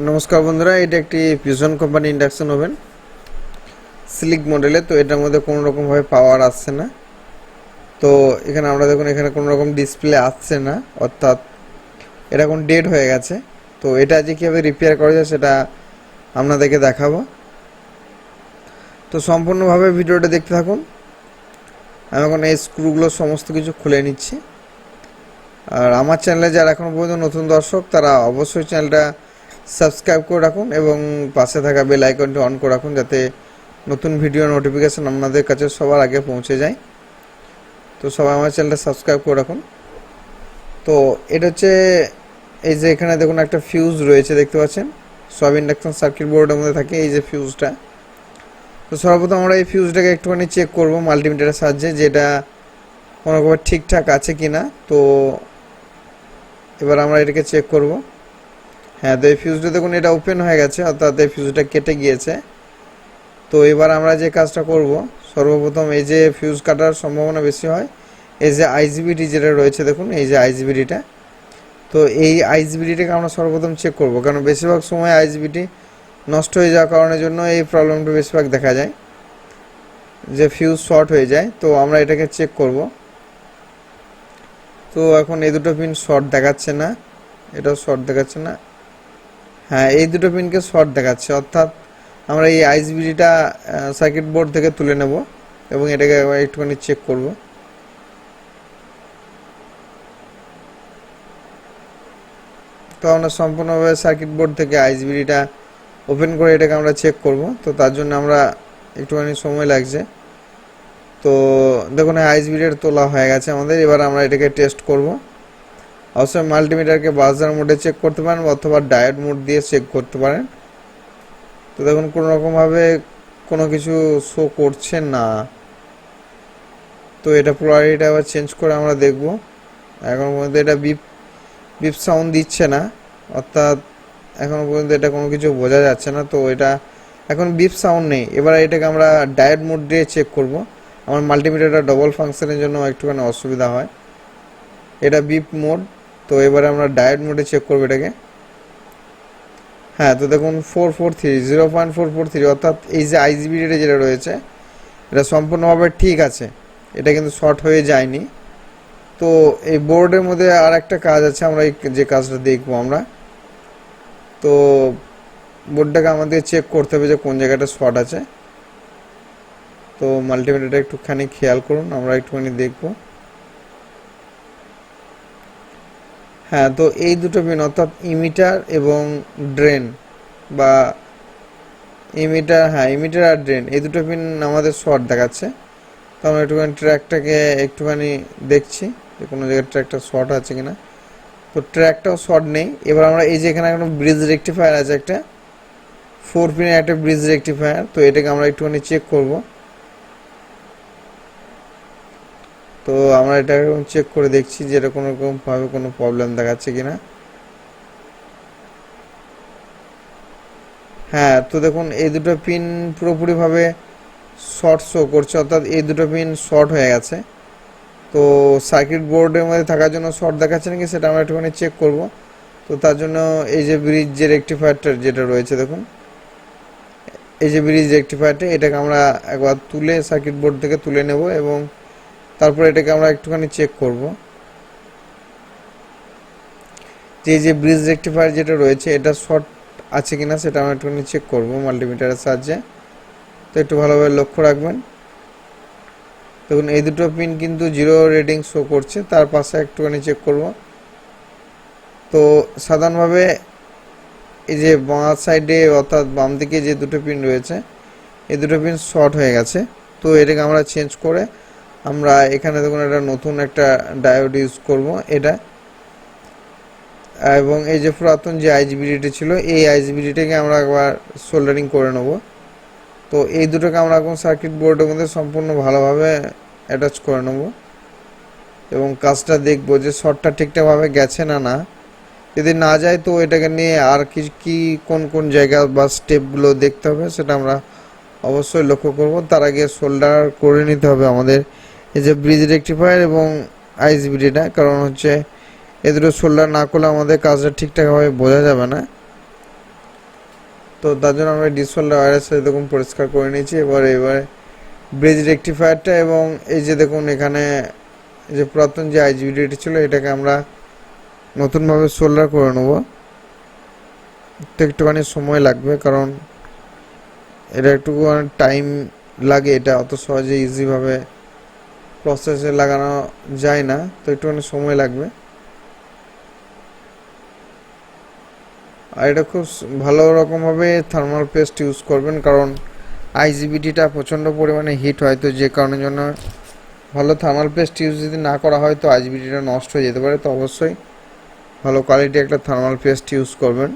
নমস্কার বন্ধুরা, এটা একটি fusion company induction oven slick মডেলে। তো এটার মধ্যে কোনো রকমভাবে পাওয়ার আসছে না। তো এখানে আমরা দেখুন, এখানে কোনো রকম ডিসপ্লে আসছে না, অর্থাৎ এটা এখন ডেড হয়ে গেছে। তো এটা যে কীভাবে রিপেয়ার করা যায় সেটা আপনাদেরকে দেখাবো। তো সম্পূর্ণভাবে ভিডিওটা দেখতে থাকুন। আমি এখন এই স্ক্রুগুলো সমস্ত কিছু খুলে নিচ্ছি। আর আমার চ্যানেলে যারা এখনও পর্যন্ত নতুন দর্শক, তারা অবশ্যই চ্যানেলটা সাবস্ক্রাইব করে রাখুন এবং পাশে থাকা বেল আইকনটি অন করে রাখুন, যাতে নতুন ভিডিও নোটিফিকেশান আপনাদের কাছে সবার আগে পৌঁছে যায়। তো সবাই আমার চ্যানেলটা সাবস্ক্রাইব করে রাখুন। তো এটা হচ্ছে, এই যে এখানে দেখুন একটা ফিউজ রয়েছে, দেখতে পাচ্ছেন। সব ইন্ডাকশন সার্কিট বোর্ডের মধ্যে থাকে এই যে ফিউজটা। তো সর্বপ্রথম আমরা এই ফিউজটাকে একটুখানি চেক করব মাল্টিমিটারের সাহায্যে, যেটা কোনো রকম ঠিকঠাক আছে কি না। তো এবার আমরা এটাকে চেক করব। হ্যাঁ, তো এই ফিউজটা দেখুন, এটা ওপেন হয়ে গেছে, অর্থাৎ এই ফিউজটা কেটে গিয়েছে। তো এবার আমরা যে কাজটা করব, সর্বপ্রথম এই যে ফিউজ কাটার সম্ভাবনা বেশি হয়, এই যে আইজিবিটি যেটা রয়েছে দেখুন, এই যে আইজিবিটিটা। তো এই আইজিবিটিটাকে আমরা সর্বপ্রথম চেক করব, কারণ বেশিরভাগ সময় আইজিবিটি নষ্ট হয়ে যাওয়ার কারণের জন্য এই প্রবলেমটা বেশিরভাগ দেখা যায়, যে ফিউজ শর্ট হয়ে যায়। তো আমরা এটাকে চেক করব। তো এখন এই দুটো পিন শর্ট দেখাচ্ছে না, এটাও শর্ট দেখাচ্ছে না। হ্যাঁ, এই দুটো পিনকে শর্ট দেখাচ্ছে, অর্থাৎ আমরা এই আইজিবিটিটা সার্কিট বোর্ড থেকে তুলে নেব এবং এটাকে একটুখানি চেক করব। তো আমরা সম্পূর্ণভাবে সার্কিট বোর্ড থেকে আইজিবিটিটা ওপেন করে এটাকে আমরা চেক করব। তো তার জন্য আমরা একটুখানি সময় লাগছে। তো দেখুন, আইজিবিটির তোলা হয়ে গেছে আমাদের। এবার আমরা এটাকে টেস্ট করব। অবশ্যই মাল্টিমিটারকে বাজার মোডে চেক করতে পারেন অথবা ডায়োড মোড দিয়ে চেক করতে পারেন। তো দেখুন, কোনো রকমভাবে কোনো কিছু শো করছে না। তো এটা পোলারিটিটা আবার চেঞ্জ করে আমরা দেখব। এখন পর্যন্ত এটা বিপ বিপ সাউন্ড দিচ্ছে না, অর্থাৎ এখনও পর্যন্ত এটা কোনো কিছু বোঝা যাচ্ছে না। তো এটা এখন বিপ সাউন্ড নেই। এবার এটাকে আমরা ডায়োড মোড দিয়ে চেক করব। আমার মাল্টিমিটারটা ডবল ফাংশনের জন্য একটুখানি অসুবিধা হয়, এটা বিপ মোড। তো এবারে আমরা ডায়োড মোডে চেক করবো এটাকে। হ্যাঁ, তো দেখুন 0.443, অর্থাৎ এই যে আইজিবিটিটা যেটা রয়েছে এটা সম্পূর্ণভাবে ঠিক আছে, এটা কিন্তু শর্ট হয়ে যায়নি। তো এই বোর্ডের মধ্যে আর একটা কাজ আছে, আমরা যে কাজটা দেখবো আমরা। তো বোর্ডটাকে আমাদের চেক করতে হবে যে কোন জায়গাটা শর্ট আছে। তো মাল্টিমিটারটা একটুখানি খেয়াল করুন, আমরা একটুখানি দেখব। হ্যাঁ, তো এই দুটো পিন, অর্থাৎ ইমিটার এবং ড্রেন, বা ইমিটার, হ্যাঁ ইমিটার আর ড্রেন, এই দুটো পিন আমাদের শর্ট দেখাচ্ছে। তো আমরা একটুখানি ট্র্যাকটাকে একটুখানি দেখছি যে কোনো জায়গায় ট্র্যাকটা শর্ট আছে কিনা। তো ট্র্যাকটাও শর্ট নেই। এবার আমরা এই যে এখানে একটা ব্রিজ রেকটিফায়ার আছে, একটা 4 পিনের একটা ব্রিজ রেকটিফায়ার। তো এটাকে আমরা একটুখানি চেক করব। তো আমরা এটা চেক করে দেখছি যে এটা কোনো রকমভাবে কোনো প্রবলেম দেখাচ্ছে কিনা। হ্যাঁ, তো দেখুন এই দুটো পিন পুরোপুরিভাবে শর্ট শো করছে, অর্থাৎ এই দুটো পিন শর্ট হয়ে গেছে। তো সার্কিট বোর্ডের মধ্যে থাকার জন্য শর্ট দেখাচ্ছে নাকি সেটা আমরা একটুখানি চেক করব। তো তার জন্য এই যে ব্রিজ যে রেকটিফায়ারটা যেটা রয়েছে দেখুন, এই যে ব্রিজ রেকটিফায়ারটা, এটাকে আমরা একবার তুলে সার্কিট বোর্ড থেকে তুলে নেব এবং তারপর এটাকে আমরা একটুখানি চেক করব যে এই যে ব্রিজ রেকটিফায়ার যেটা রয়েছে এটা শর্ট আছে কিনা সেটা আমরা একটুখানি চেক করব মাল্টিমিটারের সাহায্যে। তো একটু ভালোভাবে লক্ষ্য রাখবেন। দেখুন, এই দুটো পিন কিন্তু 0 রিডিং শো করছে, তার পাশে একটুখানি চেক করব। তো সাধারণভাবে এই যে বাঁ সাইডে, অর্থাৎ বাম দিকে যে দুটো পিন রয়েছে, এই দুটো পিন শর্ট হয়ে গেছে। তো এটাকে আমরা চেঞ্জ করে আমরা এখানে দেখুন একটা নতুন একটা ডায়োড ইউজ করব এটা, এবং এই যে পুরাতন যে আইজিবিটিটা ছিল এই আইজিবিটিটাকে আমরা একবার সোল্ডারিং করে নেব। তো এই দুটোকে আমরা এখন সার্কিট বোর্ডের মধ্যে সম্পূর্ণ ভালোভাবে অ্যাটাচ করে নেব এবং কাজটা দেখব যে শর্টটা ঠিকঠাকভাবে গেছে না না। যদি না যায় তো এটাকে নিয়ে আর কি কোন কোন জায়গা বা স্টেপগুলো দেখতে হবে সেটা আমরা অবশ্যই লক্ষ্য করব। তার আগে সোল্ডার করে নিতে হবে আমাদের এই যে ব্রিজ রেকটিফায়ার এবং আইজিবিটিটা, কারণ হচ্ছে এ দুটো সোল্ডার না করলে আমাদের কাজটা ঠিকঠাকভাবে বোঝা যাবে না। তো তার জন্য আমরা ডিসওয়ালার ওয়্যারের সাথে দেখুন পরিষ্কার করে নিয়েছি। এবারে ব্রিজ রেকটিফায়ারটা এবং এই যে দেখুন এখানে এই যে পুরাতন যে আইজিবিডিটি ছিল এটাকে আমরা নতুনভাবে সোল্ডার করে নেব। তো একটুখানি সময় লাগবে, কারণ এটা একটু টাইম লাগে, এটা অত সহজে ইজিভাবে প্রসেসে লাগানো যায় না, তো একটুখানি সময় লাগবে। আর এটা খুব ভালো রকমভাবে থার্মাল পেস্ট ইউজ করবেন, কারণ আইজিবিটিটা প্রচণ্ড পরিমাণে হিট হয়, তো যে কারণের জন্য ভালো থার্মাল পেস্ট ইউজ যদি না করা হয় তো আইজিবিটিটা নষ্ট হয়ে যেতে পারে। তো অবশ্যই ভালো কোয়ালিটি একটা থার্মাল পেস্ট ইউজ করবেন।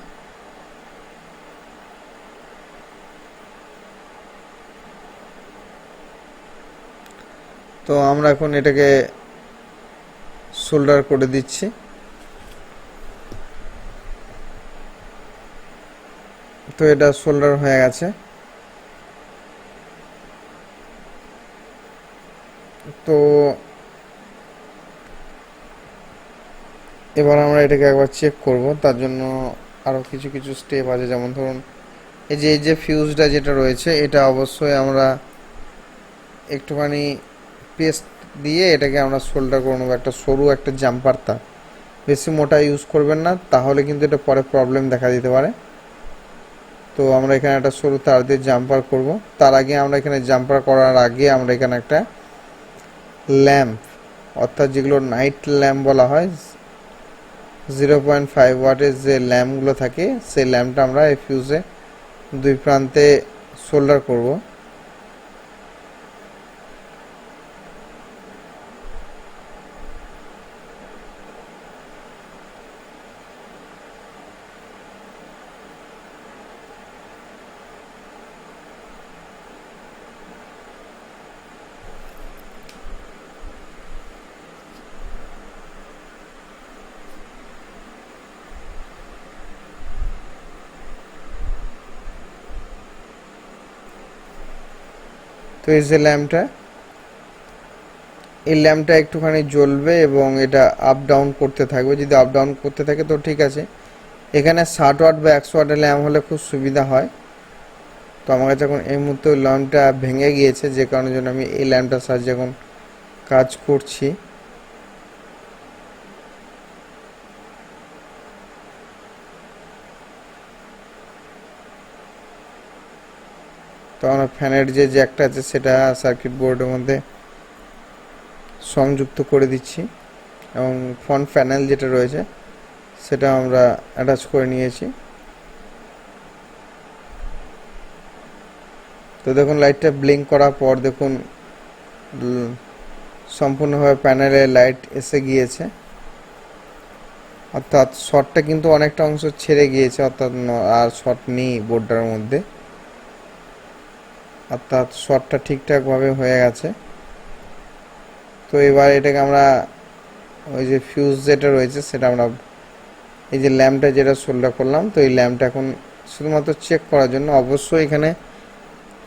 তো আমরা এখন এটাকে সোল্ডার করে দিচ্ছি। তো এটা সোল্ডার হয়ে গেছে। তো এবার আমরা এটাকে একবার চেক করব, তার জন্য আরও কিছু কিছু স্টেপ আছে। যেমন ধরুন এই যে ফিউজটা যেটা রয়েছে এটা অবশ্যই আমরা একটুখানি পেস্ট দিয়ে এটাকে আমরা সোল্ডার করে নেবো। একটা সরু একটা জাম্পার তার, বেশি মোটা ইউজ করবেন না, তাহলে কিন্তু এটা পরে প্রবলেম দেখা দিতে পারে। তো আমরা এখানে একটা সরু তার দিয়ে জাম্পার করব। তার আগে আমরা এখানে জাম্পার করার আগে আমরা এখানে একটা ল্যাম্প, অর্থাৎ যেগুলো নাইট ল্যাম্প বলা হয়, 0.5 ওয়াটের যে ল্যাম্পগুলো থাকে সেই ল্যাম্পটা আমরা এই ফিউজে দুই প্রান্তে সোল্ডার করব। তো এই যে এই ল্যাম্পটা একটুখানি জ্বলবে এবং এটা আপ ডাউন করতে থাকবে। যদি আপ ডাউন করতে থাকে তো ঠিক আছে। এখানে 60 ওয়াট বা 100 ওয়াটের ল্যাম্প হলে খুব সুবিধা হয়। তো আমার কাছে এখন এই মুহূর্তে ওই ল্যাম্পটা ভেঙে গিয়েছে, যে কারণের জন্য আমি এই ল্যাম্পটার সাহায্যে এখন কাজ করছি। তো আমরা ফ্যানের যে জ্যাকটা আছে সেটা সার্কিট বোর্ডের মধ্যে সংযুক্ত করে দিচ্ছি এবং ফ্রন্ট প্যানেল যেটা রয়েছে সেটা আমরা অ্যাটাচ করে নিয়েছি। তো দেখুন লাইটটা ব্লিঙ্ক করার পর দেখুন সম্পূর্ণভাবে প্যানেলে লাইট এসে গিয়েছে, অর্থাৎ শর্টটা কিন্তু অনেকটা অংশ ছেড়ে গিয়েছে, অর্থাৎ আর শর্ট নেই বোর্ডটার মধ্যে, অর্থাৎ শর্টটা ঠিকঠাকভাবে হয়ে গেছে। তো এবার এটাকে আমরা ওই যে ফিউজ যেটা রয়েছে সেটা আমরা এই যে ল্যাম্পটা যেটা সোল্ডার করলাম, তো এই ল্যাম্পটা এখন শুধুমাত্র চেক করার জন্য অবশ্যই এখানে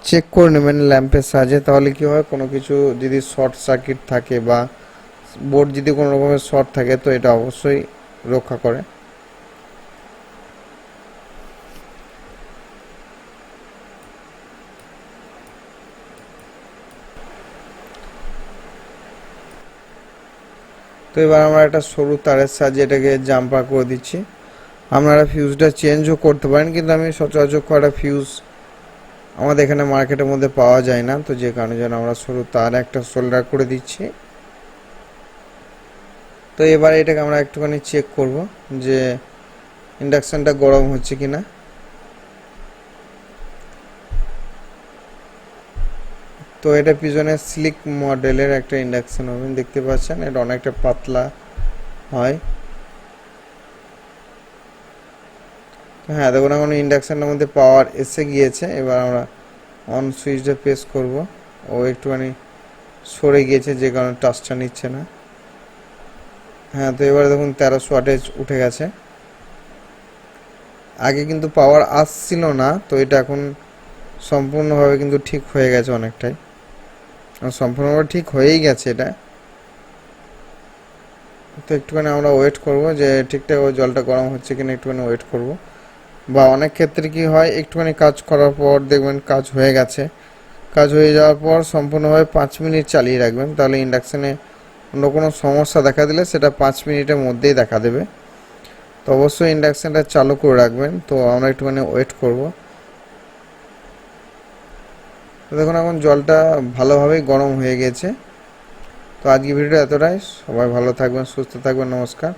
চেক করে নেবেন ল্যাম্পের সাহায্যে। তাহলে কি হয়, কোনো কিছু যদি শর্ট সার্কিট থাকে বা বোর্ড যদি কোনো রকমের শর্ট থাকে তো এটা অবশ্যই রক্ষা করে। তো এবার আমরা একটা সরু তারের সাহায্যে এটাকে জাম্পার করে দিচ্ছি। আপনারা ফিউজটা চেঞ্জও করতে পারেন, কিন্তু আমি সচরাচর কটা ফিউজ আমাদের এখানে মার্কেটের মধ্যে পাওয়া যায় না, তো যে কারণে যেন আমরা সরু তার একটা সোল্ডার করে দিচ্ছি। তো এবার এটাকে আমরা একটুখানি চেক করব যে ইন্ডাকশানটা গরম হচ্ছে কিনা। তো এটা পিছনে স্লিক মডেলের একটা ইন্ডাকশান হবে, দেখতে পাচ্ছেন এটা অনেকটা পাতলা হয়। হ্যাঁ দেখুন এখন ইন্ডাকশানের মধ্যে পাওয়ার এসে গিয়েছে। এবার আমরা অন সুইচটা প্রেস করব, ও একটুখানি সরে গিয়েছে যে কারণে টাচটা নিচ্ছে না। হ্যাঁ তো এবার দেখুন 1300 ওয়াটেজ উঠে গেছে, আগে কিন্তু পাওয়ার আসছিল না, তো এটা এখন সম্পূর্ণভাবে কিন্তু ঠিক হয়ে গেছে অনেকটাই, সম্পূর্ণভাবে ঠিক হয়েই গেছে এটা। তো একটুখানি আমরা ওয়েট করব যে ঠিকঠাক ওই জলটা গরম হচ্ছে কিনা, একটুখানি ওয়েট করব। বা অনেক ক্ষেত্রে কি হয়, একটুখানি কাজ করার পর দেখবেন কাজ হয়ে গেছে, কাজ হয়ে যাওয়ার পর সম্পূর্ণভাবে 5 মিনিট চালিয়ে রাখবেন, তাহলে ইন্ডাকশানে অন্য কোনো সমস্যা দেখা দিলে সেটা 5 মিনিটের মধ্যেই দেখা দেবে। তো অবশ্যই ইন্ডাকশানটা চালু করে রাখবেন। তো আমরা একটুখানি ওয়েট করব। তো দেখুন এখন জলটা ভালোভাবেই গরম হয়ে গেছে। তো আজকে ভিডিওটা এতটাই। সবাই ভালো থাকবেন, সুস্থ থাকবেন, নমস্কার।